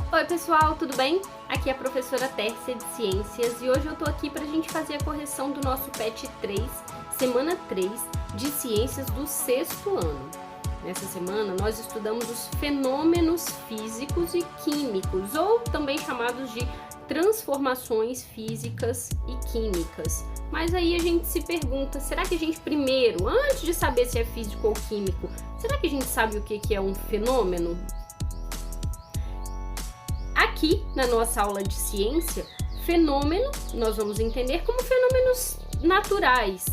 Oi pessoal, tudo bem? Aqui é a professora Tércia de Ciências e hoje eu tô aqui pra gente fazer a correção do nosso PET 3, semana 3 de Ciências do 6º ano. Nessa semana nós estudamos os fenômenos físicos e químicos, ou também chamados de transformações físicas e químicas. Mas aí a gente se pergunta, será que a gente primeiro, antes de saber se é físico ou químico, será que a gente sabe o que é um fenômeno? Aqui, na nossa aula de ciência, fenômeno, nós vamos entender como fenômenos naturais.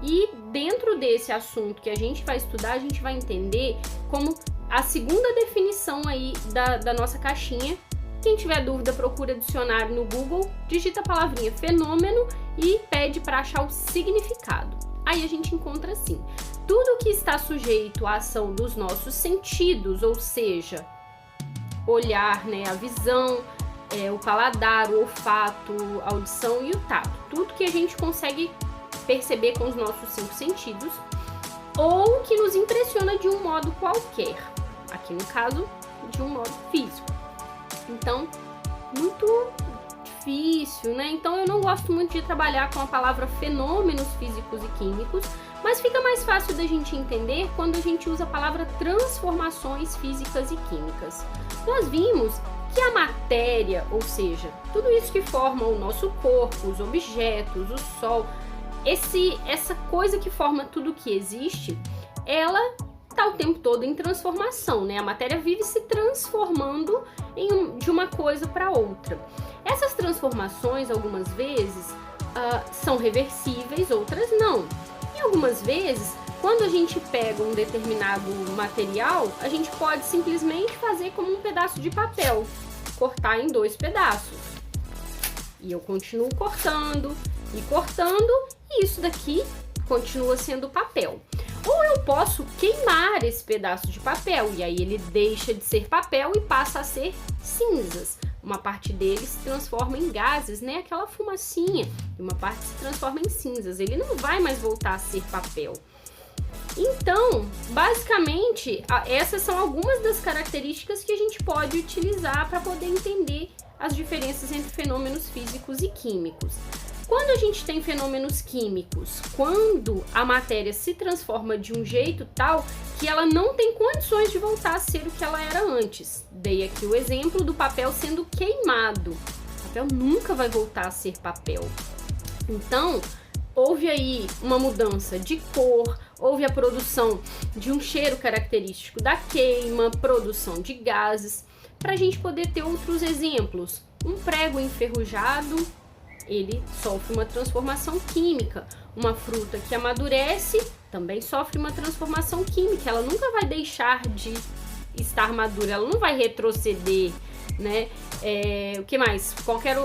E dentro desse assunto que a gente vai estudar, a gente vai entender como a segunda definição aí da nossa caixinha. Quem tiver dúvida, procura dicionário no Google, digita a palavrinha fenômeno e pede para achar o significado. Aí a gente encontra assim, tudo que está sujeito à ação dos nossos sentidos, ou seja, olhar, a visão, o paladar, o olfato, a audição e o tato. Tudo que a gente consegue perceber com os nossos 5 sentidos ou que nos impressiona de um modo qualquer. Aqui no caso, de um modo físico. Então, muito difícil, Então eu não gosto muito de trabalhar com a palavra fenômenos físicos e químicos, mas fica mais fácil da gente entender quando a gente usa a palavra transformações físicas e químicas. Nós vimos que a matéria, ou seja, tudo isso que forma o nosso corpo, os objetos, o sol, essa coisa que forma tudo que existe, ela está o tempo todo em transformação, A matéria vive se transformando de uma coisa para outra. Essas transformações, algumas vezes, são reversíveis, outras não. E algumas vezes, quando a gente pega um determinado material, a gente pode simplesmente fazer como um pedaço de papel, cortar em 2 pedaços. E eu continuo cortando e cortando, e isso daqui continua sendo papel. Ou eu posso queimar esse pedaço de papel, e aí ele deixa de ser papel e passa a ser cinzas. Uma parte dele se transforma em gases, aquela fumacinha, e uma parte se transforma em cinzas. Ele não vai mais voltar a ser papel. Então, basicamente, essas são algumas das características que a gente pode utilizar para poder entender as diferenças entre fenômenos físicos e químicos. Quando a gente tem fenômenos químicos, quando a matéria se transforma de um jeito tal que ela não tem condições de voltar a ser o que ela era antes. Dei aqui o exemplo do papel sendo queimado. O papel nunca vai voltar a ser papel. Então, houve aí uma mudança de cor, houve a produção de um cheiro característico da queima, produção de gases. Para a gente poder ter outros exemplos, um prego enferrujado, ele sofre uma transformação química. Uma fruta que amadurece também sofre uma transformação química. Ela nunca vai deixar de estar madura, ela não vai retroceder, O que mais? Qualquer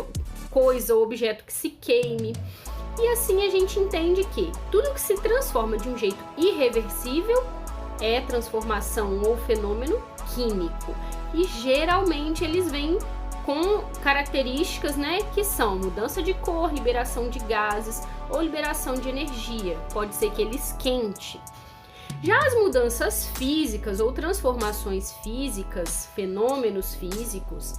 coisa ou objeto que se queime. E assim a gente entende que tudo que se transforma de um jeito irreversível é transformação ou fenômeno químico. E geralmente eles vêm com características, que são mudança de cor, liberação de gases ou liberação de energia. Pode ser que ele esquente. Já as mudanças físicas ou transformações físicas, fenômenos físicos,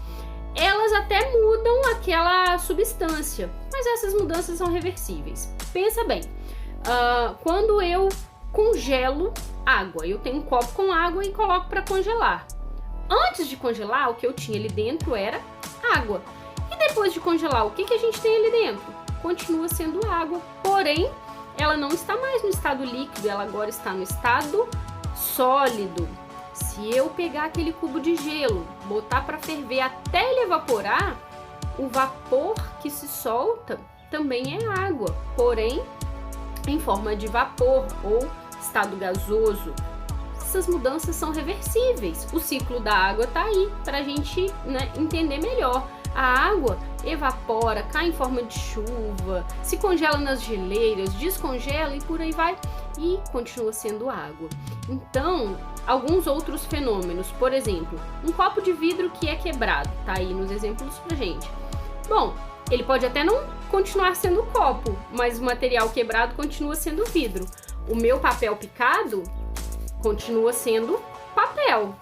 elas até mudam aquela substância, mas essas mudanças são reversíveis. Pensa bem, quando eu congelo água, eu tenho um copo com água e coloco para congelar. Antes de congelar, o que eu tinha ali dentro era água. E depois de congelar, o que a gente tem ali dentro? Continua sendo água, porém, ela não está mais no estado líquido, ela agora está no estado sólido. Se eu pegar aquele cubo de gelo, botar para ferver até ele evaporar, o vapor que se solta também é água, porém, em forma de vapor ou estado gasoso. Essas mudanças são reversíveis. O ciclo da água está aí para a gente entender melhor. A água evapora, cai em forma de chuva, se congela nas geleiras, descongela e por aí vai, e continua sendo água. Então, alguns outros fenômenos, por exemplo, um copo de vidro que é quebrado, tá aí nos exemplos pra gente. Bom, ele pode até não continuar sendo copo, mas o material quebrado continua sendo vidro. O meu papel picado continua sendo papel.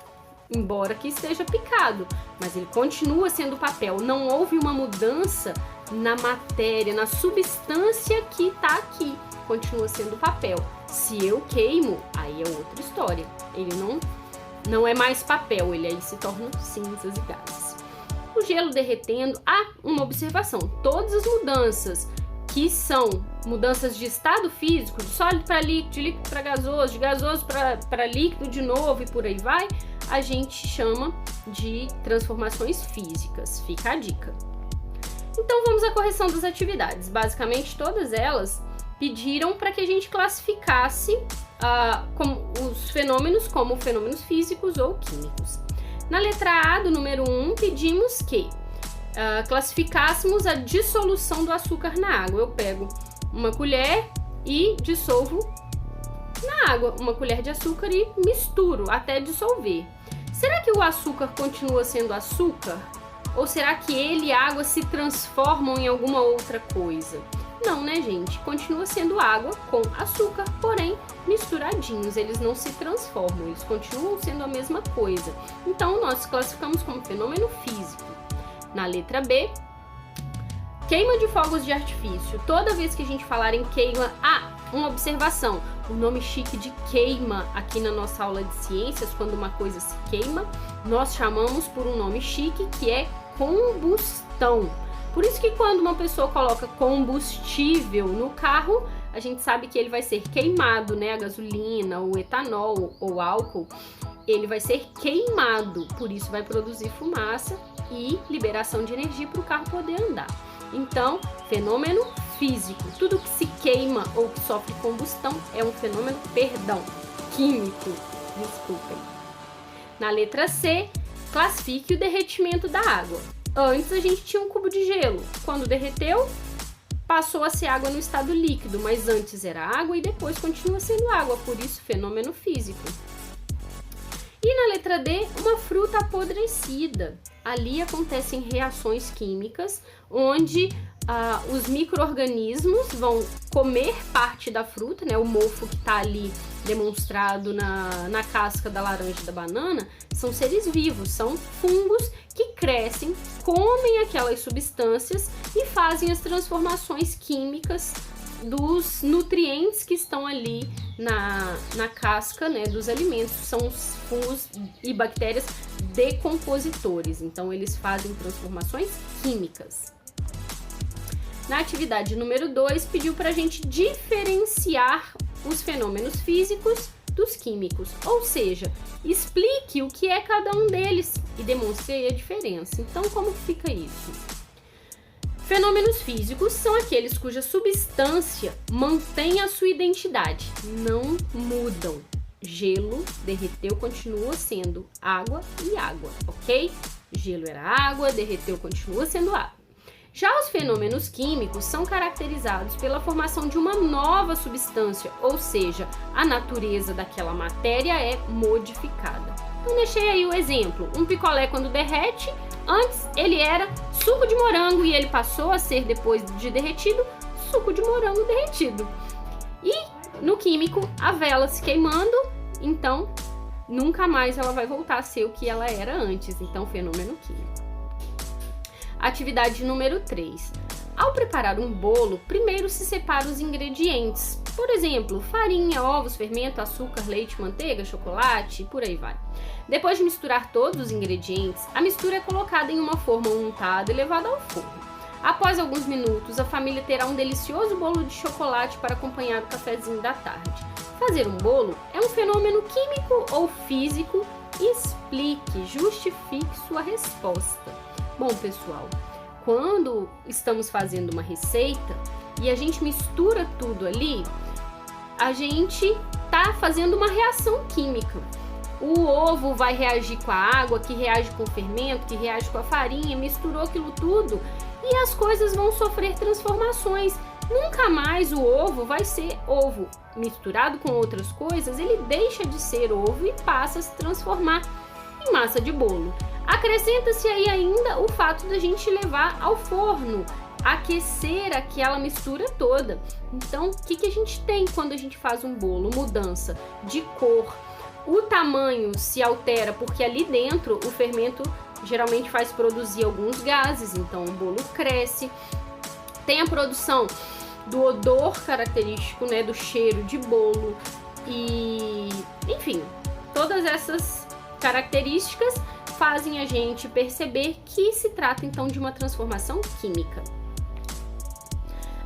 embora que esteja picado, mas ele continua sendo papel. Não houve uma mudança na matéria, na substância que tá aqui, continua sendo papel. Se eu queimo, aí é outra história. Ele não é mais papel, ele aí se torna cinzas e gases. O gelo derretendo, uma observação: todas as mudanças que são mudanças de estado físico, de sólido para líquido, de líquido para gasoso, de gasoso para líquido de novo e por aí vai, a gente chama de transformações físicas. Fica a dica. Então vamos à correção das atividades. Basicamente todas elas pediram para que a gente classificasse como os fenômenos como fenômenos físicos ou químicos. Na letra A do número 1, pedimos que classificássemos a dissolução do açúcar na água. Eu pego uma colher e dissolvo na água, uma colher de açúcar e misturo até dissolver. Será que o açúcar continua sendo açúcar? Ou será que ele e a água se transformam em alguma outra coisa? Não, né, gente? Continua sendo água com açúcar, porém misturadinhos. Eles não se transformam, eles continuam sendo a mesma coisa. Então, nós classificamos como fenômeno físico. Na letra B, queima de fogos de artifício. Toda vez que a gente falar em queima, uma observação: o nome chique de queima aqui na nossa aula de ciências, quando uma coisa se queima, nós chamamos por um nome chique que é combustão. Por isso que quando uma pessoa coloca combustível no carro, a gente sabe que ele vai ser queimado, né? A gasolina, o etanol ou álcool, ele vai ser queimado, por isso vai produzir fumaça e liberação de energia para o carro poder andar. Então, fenômeno físico. Tudo que se queima ou que sofre combustão é um fenômeno, químico. Desculpem. Na letra C, classifique o derretimento da água. Antes a gente tinha um cubo de gelo. Quando derreteu, passou a ser água no estado líquido, mas antes era água e depois continua sendo água, por isso fenômeno físico. E na letra D, uma fruta apodrecida. Ali acontecem reações químicas, onde os micro-organismos vão comer parte da fruta, né? O mofo que está ali demonstrado na casca da laranja e da banana, são seres vivos, são fungos que crescem, comem aquelas substâncias e fazem as transformações químicas dos nutrientes que estão ali na casca, né, dos alimentos. São os fungos e bactérias decompositores, então eles fazem transformações químicas. Na atividade número 2, pediu para a gente diferenciar os fenômenos físicos dos químicos, ou seja, explique o que é cada um deles e demonstre a diferença. Então, como fica isso? Fenômenos físicos são aqueles cuja substância mantém a sua identidade, não mudam. Gelo derreteu, continua sendo água e água, ok? Gelo era água, derreteu, continua sendo água. Já os fenômenos químicos são caracterizados pela formação de uma nova substância, ou seja, a natureza daquela matéria é modificada. Então deixei aí o exemplo: um picolé quando derrete, antes ele era suco de morango e ele passou a ser, depois de derretido, suco de morango derretido. E no químico, a vela se queimando, então nunca mais ela vai voltar a ser o que ela era antes, então fenômeno químico. Atividade número 3. Ao preparar um bolo, primeiro se separa os ingredientes. Por exemplo, farinha, ovos, fermento, açúcar, leite, manteiga, chocolate e por aí vai. Depois de misturar todos os ingredientes, a mistura é colocada em uma forma untada e levada ao forno. Após alguns minutos, a família terá um delicioso bolo de chocolate para acompanhar o cafezinho da tarde. Fazer um bolo é um fenômeno químico ou físico? Explique, justifique sua resposta. Bom, pessoal, quando estamos fazendo uma receita e a gente mistura tudo ali, a gente tá fazendo uma reação química. O ovo vai reagir com a água, que reage com o fermento, que reage com a farinha, misturou aquilo tudo e as coisas vão sofrer transformações. Nunca mais o ovo vai ser ovo. Misturado com outras coisas, ele deixa de ser ovo e passa a se transformar em massa de bolo. Acrescenta-se aí ainda o fato da gente levar ao forno, aquecer aquela mistura toda. Então, o que a gente tem quando a gente faz um bolo? Mudança de cor. O tamanho se altera porque ali dentro o fermento geralmente faz produzir alguns gases, então o bolo cresce. Tem a produção do odor característico, né, do cheiro de bolo e, enfim, todas essas características fazem a gente perceber que se trata então de uma transformação química.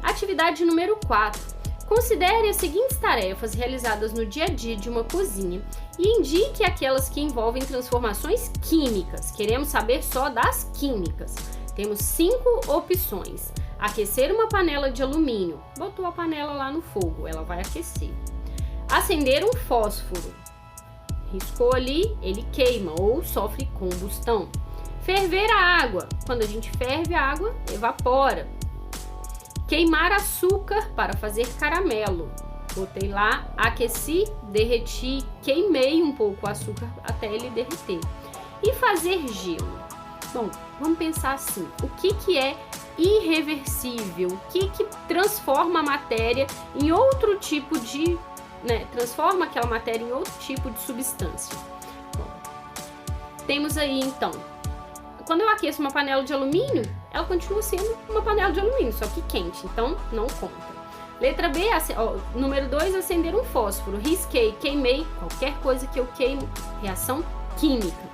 Atividade número 4. Considere as seguintes tarefas realizadas no dia a dia de uma cozinha e indique aquelas que envolvem transformações químicas. Queremos saber só das químicas. Temos 5 opções. Aquecer uma panela de alumínio. Botou a panela lá no fogo, ela vai aquecer. Acender um fósforo. Riscou ali, ele queima ou sofre combustão. Ferver a água. Quando a gente ferve a água, evapora. Queimar açúcar para fazer caramelo. Botei lá, aqueci, derreti, queimei um pouco o açúcar até ele derreter. E fazer gelo. Bom, vamos pensar assim, o que é irreversível? O que transforma a matéria em outro tipo de... transforma aquela matéria em outro tipo de substância? Bom, temos aí então, quando eu aqueço uma panela de alumínio, ela continua sendo uma panela de alumínio, só que quente, então não conta. Letra B, número 2, acender um fósforo. Risquei, queimei, qualquer coisa que eu queimo, reação química.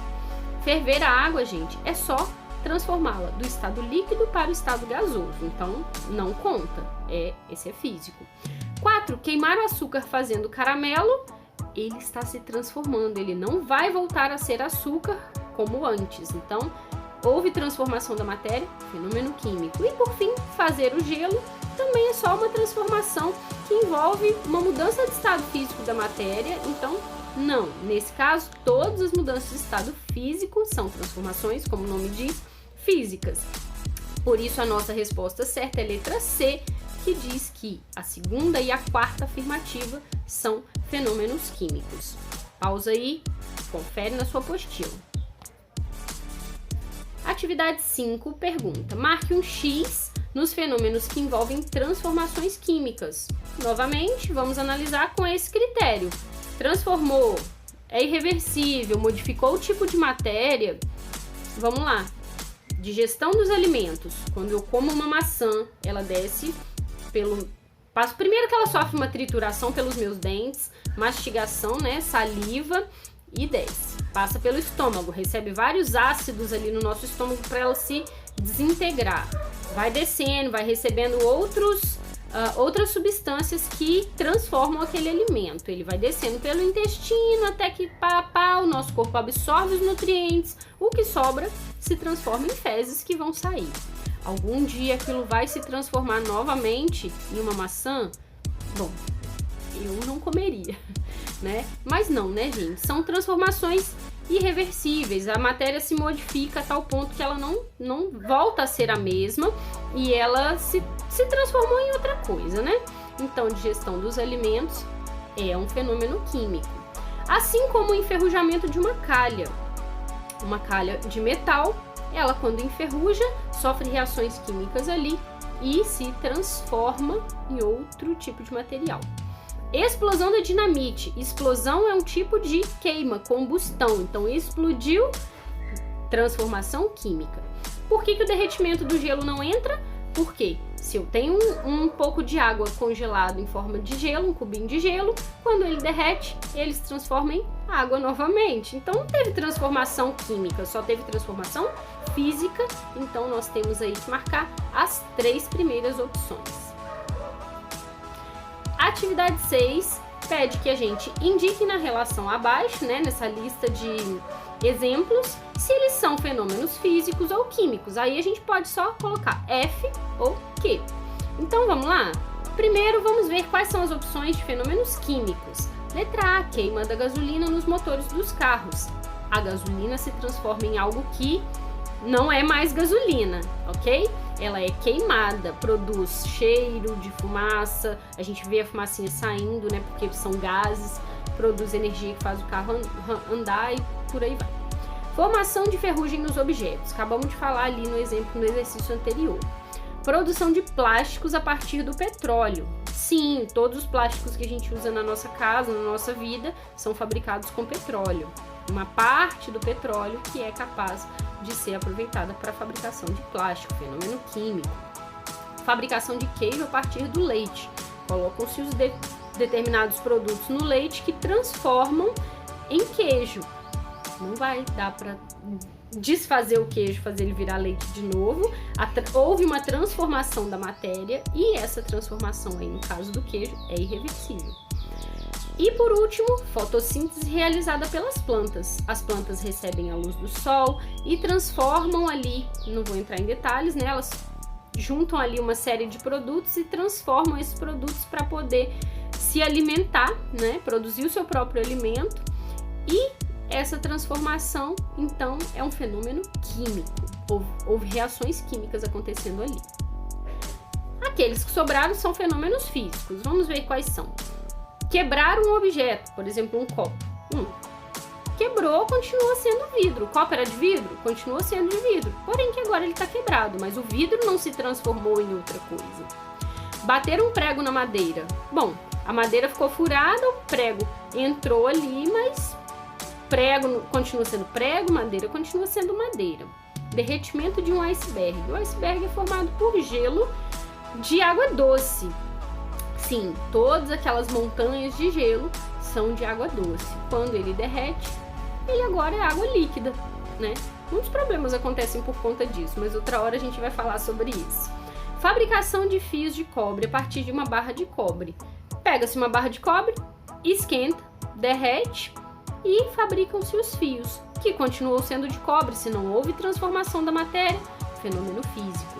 Ferver a água, gente, é só transformá-la do estado líquido para o estado gasoso, então não conta, esse é físico. 4, queimar o açúcar fazendo caramelo, ele está se transformando, ele não vai voltar a ser açúcar como antes, então houve transformação da matéria, fenômeno químico. E por fim, fazer o gelo também é só uma transformação que envolve uma mudança de estado físico da matéria, então não. Nesse caso, todas as mudanças de estado físico são transformações, como o nome diz, físicas. Por isso a nossa resposta certa é a letra C, que diz que a segunda e a quarta afirmativa são fenômenos químicos. Pausa aí, confere na sua apostila. Atividade 5 pergunta: marque um X nos fenômenos que envolvem transformações químicas. Novamente, vamos analisar com esse critério. Transformou, é irreversível, modificou o tipo de matéria. Vamos lá. Digestão dos alimentos. Quando eu como uma maçã, ela desce primeiro que ela sofre uma trituração pelos meus dentes, mastigação, saliva e desce. Passa pelo estômago, recebe vários ácidos ali no nosso estômago para ela se desintegrar. Vai descendo, vai recebendo outras substâncias que transformam aquele alimento. Ele vai descendo pelo intestino até que o nosso corpo absorve os nutrientes. O que sobra se transforma em fezes que vão sair. Algum dia aquilo vai se transformar novamente em uma maçã? Bom, eu não comeria, Mas não, gente? São transformações irreversíveis. A matéria se modifica a tal ponto que ela não volta a ser a mesma e ela se transformou em outra coisa, Então, digestão dos alimentos é um fenômeno químico. Assim como o enferrujamento de uma calha. Uma calha de metal, ela quando enferruja, sofre reações químicas ali e se transforma em outro tipo de material. Explosão da dinamite. Explosão é um tipo de queima, combustão. Então, explodiu, transformação química. Por que o derretimento do gelo não entra? Porque se eu tenho um pouco de água congelado em forma de gelo, um cubinho de gelo, quando ele derrete, ele se transforma em água novamente. Então, não teve transformação química, só teve transformação física. Então, nós temos aí que marcar as 3 primeiras opções. Atividade 6 pede que a gente indique na relação abaixo, nessa lista de exemplos, se eles são fenômenos físicos ou químicos. Aí a gente pode só colocar F ou Q. Então vamos lá? Primeiro vamos ver quais são as opções de fenômenos químicos. Letra A, queima da gasolina nos motores dos carros. A gasolina se transforma em algo que não é mais gasolina, ok? Ela é queimada, produz cheiro de fumaça, a gente vê a fumacinha saindo, porque são gases, produz energia que faz o carro andar e por aí vai. Formação de ferrugem nos objetos, acabamos de falar ali no exemplo, no exercício anterior. Produção de plásticos a partir do petróleo. Sim, todos os plásticos que a gente usa na nossa casa, na nossa vida, são fabricados com petróleo. Uma parte do petróleo que é capaz de ser aproveitada para a fabricação de plástico, fenômeno químico. Fabricação de queijo a partir do leite. Colocam-se os determinados produtos no leite que transformam em queijo. Não vai dar para desfazer o queijo, fazer ele virar leite de novo. Houve uma transformação da matéria e essa transformação aí, no caso do queijo, é irreversível. E por último, fotossíntese realizada pelas plantas. As plantas recebem a luz do sol e transformam ali, não vou entrar em detalhes, né? Elas juntam ali uma série de produtos e transformam esses produtos para poder se alimentar, né? Produzir o seu próprio alimento. E essa transformação, então, é um fenômeno químico. Houve reações químicas acontecendo ali. Aqueles que sobraram são fenômenos físicos. Vamos ver quais são. Quebrar um objeto, por exemplo, um copo. Quebrou, continua sendo vidro. O copo era de vidro? Continua sendo de vidro. Porém que agora ele está quebrado, mas o vidro não se transformou em outra coisa. Bater um prego na madeira. Bom, a madeira ficou furada, o prego entrou ali, mas prego continua sendo prego, madeira continua sendo madeira. Derretimento de um iceberg. O iceberg é formado por gelo de água doce. Sim, todas aquelas montanhas de gelo são de água doce. Quando ele derrete, ele agora é água líquida, né? Muitos problemas acontecem por conta disso, mas outra hora a gente vai falar sobre isso. Fabricação de fios de cobre a partir de uma barra de cobre. Pega-se uma barra de cobre, esquenta, derrete e fabricam-se os fios, que continuam sendo de cobre se não houve transformação da matéria, fenômeno físico.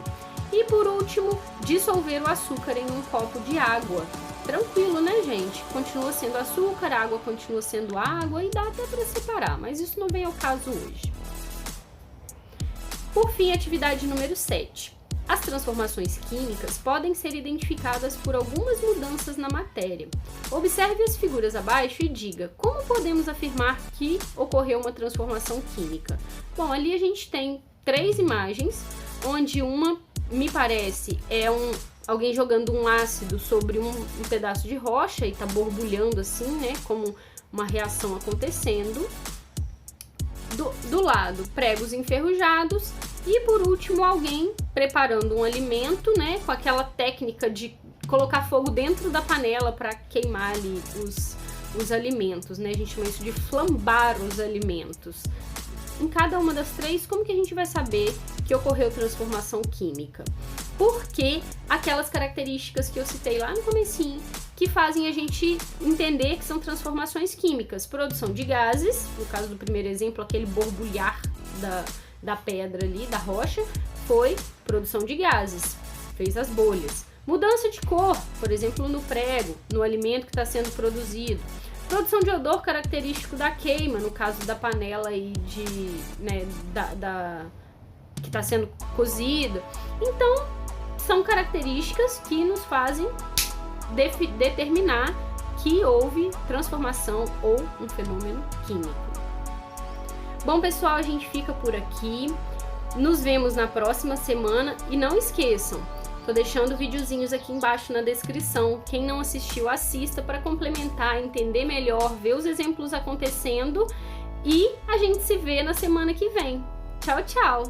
E por último, dissolver o açúcar em um copo de água. Tranquilo, né, gente? Continua sendo açúcar, a água continua sendo água e dá até para separar, mas isso não vem ao caso hoje. Por fim, atividade número 7. As transformações químicas podem ser identificadas por algumas mudanças na matéria. Observe as figuras abaixo e diga como podemos afirmar que ocorreu uma transformação química. Bom, ali a gente tem 3 imagens, onde uma, me parece, é alguém jogando um ácido sobre um pedaço de rocha e tá borbulhando assim, né, como uma reação acontecendo. Do lado, pregos enferrujados. E por último, alguém preparando um alimento, né, com aquela técnica de colocar fogo dentro da panela para queimar ali os alimentos, né? A gente chama isso de flambar os alimentos. Em cada uma das 3, como que a gente vai saber que ocorreu transformação química? Porque aquelas características que eu citei lá no comecinho, que fazem a gente entender que são transformações químicas. Produção de gases, no caso do primeiro exemplo, aquele borbulhar da pedra ali, da rocha, foi produção de gases, fez as bolhas. Mudança de cor, por exemplo, no prego, no alimento que está sendo produzido. Produção de odor característico da queima, no caso da panela aí que está sendo cozida. Então, são características que nos fazem determinar que houve transformação ou um fenômeno químico. Bom, pessoal, a gente fica por aqui. Nos vemos na próxima semana e não esqueçam, tô deixando videozinhos aqui embaixo na descrição. Quem não assistiu, assista para complementar, entender melhor, ver os exemplos acontecendo e a gente se vê na semana que vem. Tchau, tchau!